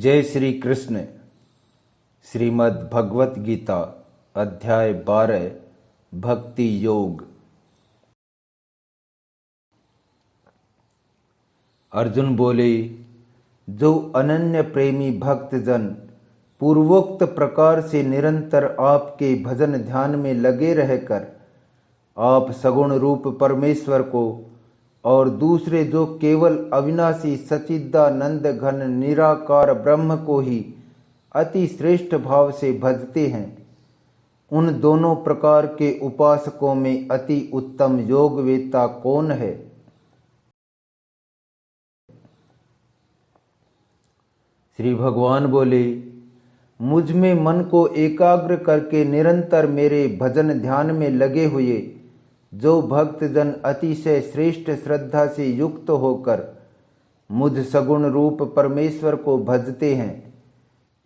जय श्री कृष्ण। श्रीमद् भगवत गीता अध्याय 12 भक्ति योग। अर्जुन बोले, जो अनन्य प्रेमी भक्तजन पूर्वोक्त प्रकार से निरंतर आपके भजन ध्यान में लगे रहकर आप सगुण रूप परमेश्वर को और दूसरे जो केवल अविनाशी सच्चिदानंद घन निराकार ब्रह्म को ही अति श्रेष्ठ भाव से भजते हैं, उन दोनों प्रकार के उपासकों में अति उत्तम योगवेत्ता कौन है? श्री भगवान बोले, मुझ में मन को एकाग्र करके निरंतर मेरे भजन ध्यान में लगे हुए जो भक्तजन अतिशय श्रेष्ठ श्रद्धा से युक्त होकर मुझ सगुण रूप परमेश्वर को भजते हैं,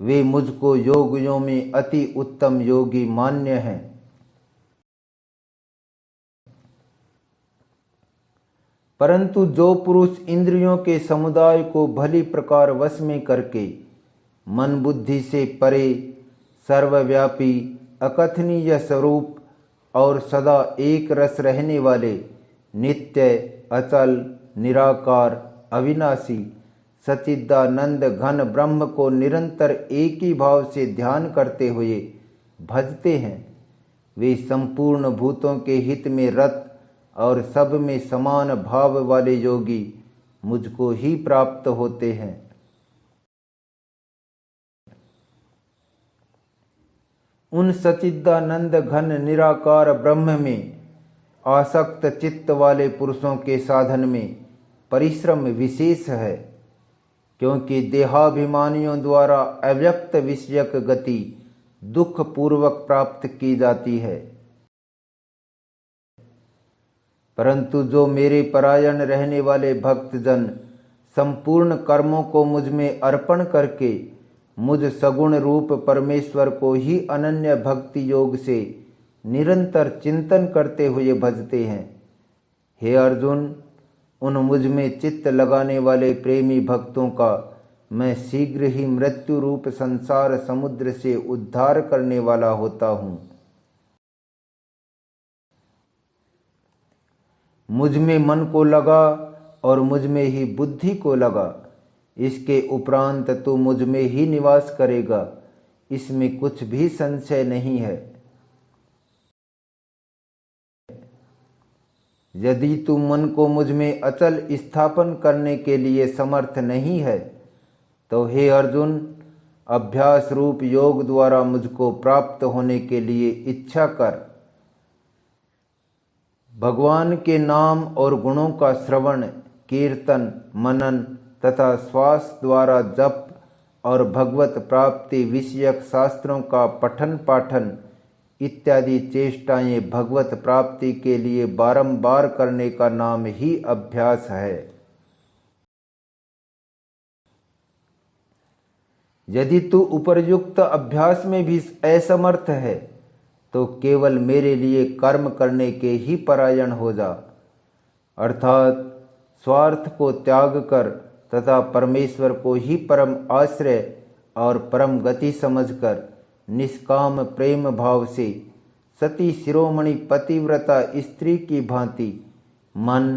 वे मुझको योगियों में अति उत्तम योगी मान्य हैं। परंतु जो पुरुष इंद्रियों के समुदाय को भली प्रकार वश में करके मन बुद्धि से परे सर्वव्यापी अकथनीय स्वरूप और सदा एक रस रहने वाले नित्य अचल निराकार अविनाशी सच्चिदानंद घन ब्रह्म को निरंतर एक ही भाव से ध्यान करते हुए भजते हैं, वे संपूर्ण भूतों के हित में रत और सब में समान भाव वाले योगी मुझको ही प्राप्त होते हैं। उन सच्चिदानंद घन निराकार ब्रह्म में आसक्त चित्त वाले पुरुषों के साधन में परिश्रम विशेष है, क्योंकि देहाभिमानियों द्वारा अव्यक्त विषयक गति दुख पूर्वक प्राप्त की जाती है। परंतु जो मेरे परायण रहने वाले भक्तजन संपूर्ण कर्मों को मुझ में अर्पण करके मुझ सगुण रूप परमेश्वर को ही अनन्य भक्ति योग से निरंतर चिंतन करते हुए भजते हैं, हे अर्जुन, उन मुझ में चित्त लगाने वाले प्रेमी भक्तों का मैं शीघ्र ही मृत्यु रूप संसार समुद्र से उद्धार करने वाला होता हूँ। मुझ में मन को लगा और मुझ में ही बुद्धि को लगा, इसके उपरांत तू मुझ में ही निवास करेगा, इसमें कुछ भी संशय नहीं है। यदि तू मन को मुझ में अचल स्थापन करने के लिए समर्थ नहीं है, तो हे अर्जुन, अभ्यास रूप योग द्वारा मुझको प्राप्त होने के लिए इच्छा कर। भगवान के नाम और गुणों का श्रवण कीर्तन मनन तथा श्वास द्वारा जप और भगवत प्राप्ति विषयक शास्त्रों का पठन पाठन इत्यादि चेष्टाएं भगवत प्राप्ति के लिए बारंबार करने का नाम ही अभ्यास है। यदि तू उपर्युक्त अभ्यास में भी असमर्थ है, तो केवल मेरे लिए कर्म करने के ही परायण हो जा, अर्थात स्वार्थ को त्याग कर तथा परमेश्वर को ही परम आश्रय और परम गति समझकर निष्काम प्रेम भाव से सती शिरोमणि पतिव्रता स्त्री की भांति मन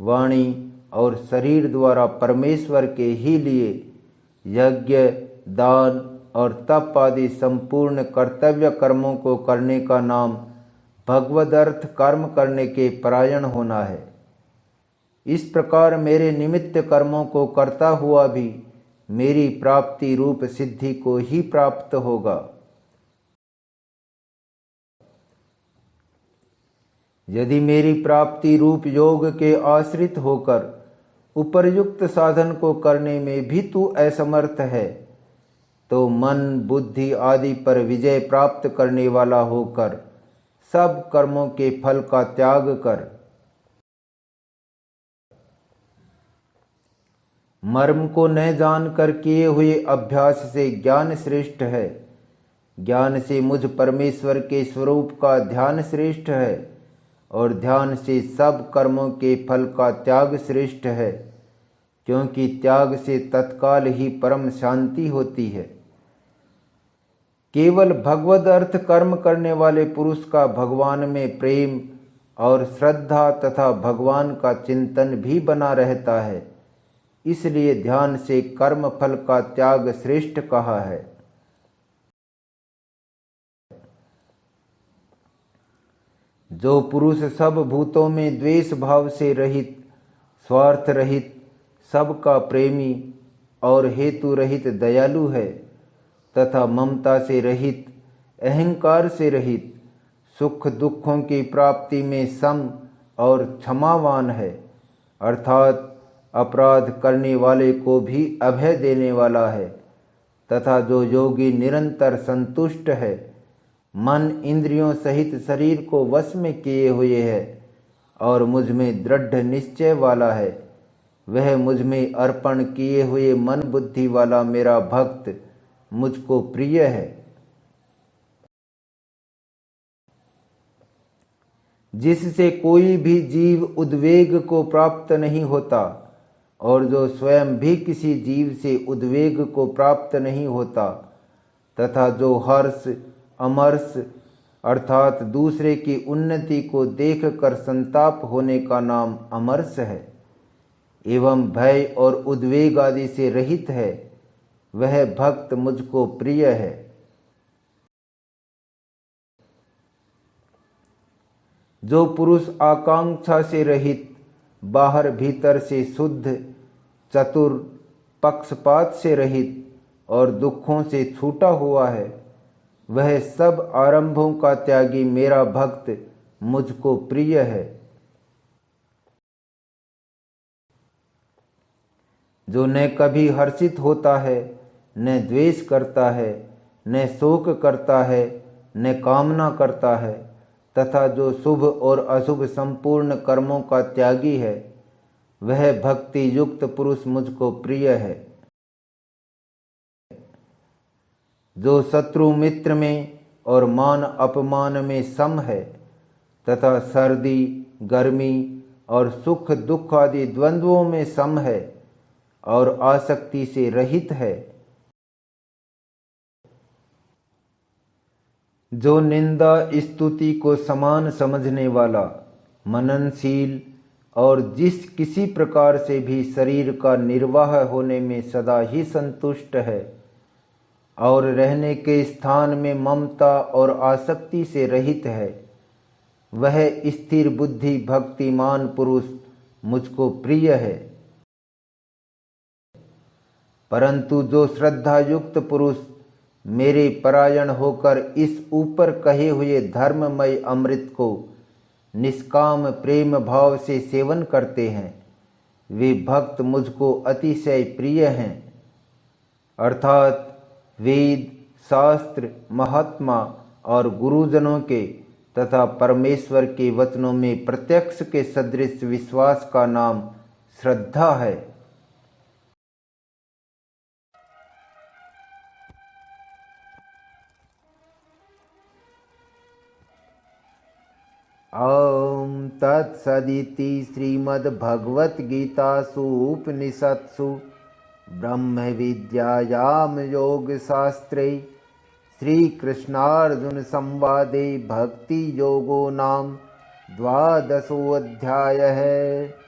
वाणी और शरीर द्वारा परमेश्वर के ही लिए यज्ञ दान और तप आदि संपूर्ण कर्तव्य कर्मों को करने का नाम भगवदर्थ कर्म करने के परायण होना है। इस प्रकार मेरे निमित्त कर्मों को करता हुआ भी मेरी प्राप्ति रूप सिद्धि को ही प्राप्त होगा। यदि मेरी प्राप्ति रूप योग के आश्रित होकर उपर्युक्त साधन को करने में भी तू असमर्थ है, तो मन बुद्धि आदि पर विजय प्राप्त करने वाला होकर सब कर्मों के फल का त्याग कर। मर्म को न जानकर किए हुए अभ्यास से ज्ञान श्रेष्ठ है, ज्ञान से मुझ परमेश्वर के स्वरूप का ध्यान श्रेष्ठ है और ध्यान से सब कर्मों के फल का त्याग श्रेष्ठ है। क्योंकि त्याग से तत्काल ही परम शांति होती है। केवल भगवद अर्थ कर्म करने वाले पुरुष का भगवान में प्रेम और श्रद्धा तथा भगवान का चिंतन भी बना रहता है। इसलिए ध्यान से कर्म फल का त्याग श्रेष्ठ कहा है। जो पुरुष सब भूतों में द्वेष भाव से रहित, स्वार्थ रहित, सबका प्रेमी और हेतु रहित दयालु है तथा ममता से रहित, अहंकार से रहित, सुख दुखों की प्राप्ति में सम और क्षमावान है, अर्थात अपराध करने वाले को भी अभय देने वाला है, तथा जो योगी निरंतर संतुष्ट है, मन इंद्रियों सहित शरीर को वश में किए हुए है और मुझ में दृढ़ निश्चय वाला है, वह मुझ में अर्पण किए हुए मन बुद्धि वाला मेरा भक्त मुझको प्रिय है। जिससे कोई भी जीव उद्वेग को प्राप्त नहीं होता और जो स्वयं भी किसी जीव से उद्वेग को प्राप्त नहीं होता, तथा जो हर्ष अमर्ष अर्थात दूसरे की उन्नति को देखकर संताप होने का नाम अमर्ष है, एवं भय और उद्वेग आदि से रहित है, वह भक्त मुझको प्रिय है। जो पुरुष आकांक्षा से रहित, बाहर भीतर से शुद्ध, चतुर, पक्षपात से रहित और दुखों से छूटा हुआ है, वह सब आरंभों का त्यागी मेरा भक्त मुझको प्रिय है। जो न कभी हर्षित होता है, न द्वेष करता है, न शोक करता है, न कामना करता है, तथा जो शुभ और अशुभ संपूर्ण कर्मों का त्यागी है, वह भक्ति युक्त पुरुष मुझको प्रिय है। जो शत्रु मित्र में और मान अपमान में सम है, तथा सर्दी गर्मी और सुख दुख आदि द्वंद्वों में सम है और आसक्ति से रहित है। जो निंदा स्तुति को समान समझने वाला, मननशील और जिस किसी प्रकार से भी शरीर का निर्वाह होने में सदा ही संतुष्ट है और रहने के स्थान में ममता और आसक्ति से रहित है, वह स्थिर बुद्धि भक्तिमान पुरुष मुझको प्रिय है। परंतु जो श्रद्धा युक्त पुरुष मेरे परायण होकर इस ऊपर कहे हुए धर्ममय अमृत को निष्काम प्रेम भाव से सेवन करते हैं, वे भक्त मुझको अतिशय प्रिय हैं। अर्थात वेद, शास्त्र, महात्मा और गुरुजनों के तथा परमेश्वर के वचनों में प्रत्यक्ष के सदृश विश्वास का नाम श्रद्धा है। ओम तत्सदिति श्रीमद्भगवद्गीतासु उपनिषत्सु ब्रह्म विद्यायाम योग शास्त्रे श्रीकृष्णार्जुन संवादे भक्ति योगो नाम 12वां अध्याय है।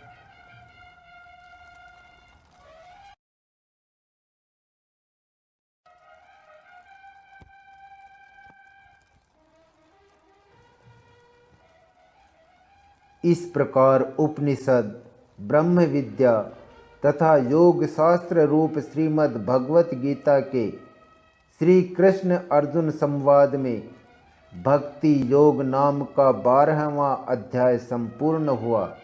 इस प्रकार उपनिषद, ब्रह्म विद्या तथा योग शास्त्र रूप श्रीमद् भगवत गीता के श्री कृष्ण अर्जुन संवाद में भक्ति योग नाम का 12वां अध्याय संपूर्ण हुआ।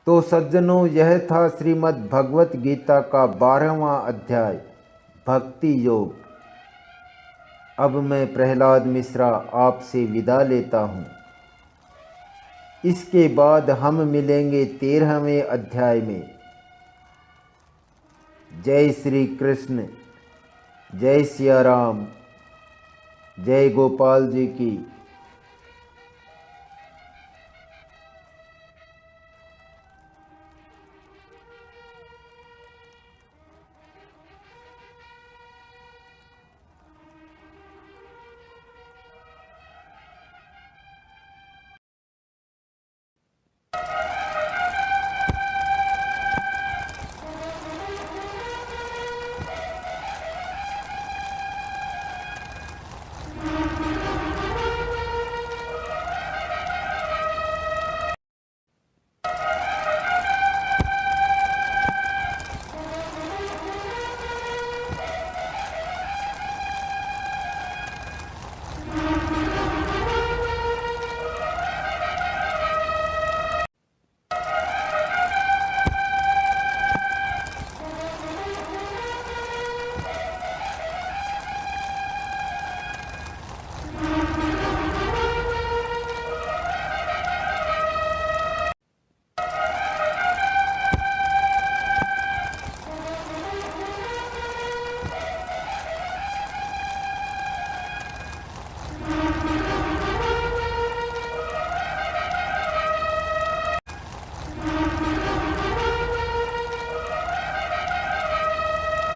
तो सज्जनों, यह था श्रीमद् भगवत गीता का 12वां अध्याय भक्ति योग। अब मैं प्रहलाद मिश्रा आपसे विदा लेता हूँ। इसके बाद हम मिलेंगे 13वें अध्याय में। जय श्री कृष्ण, जय सिया राम, जय गोपाल जी की।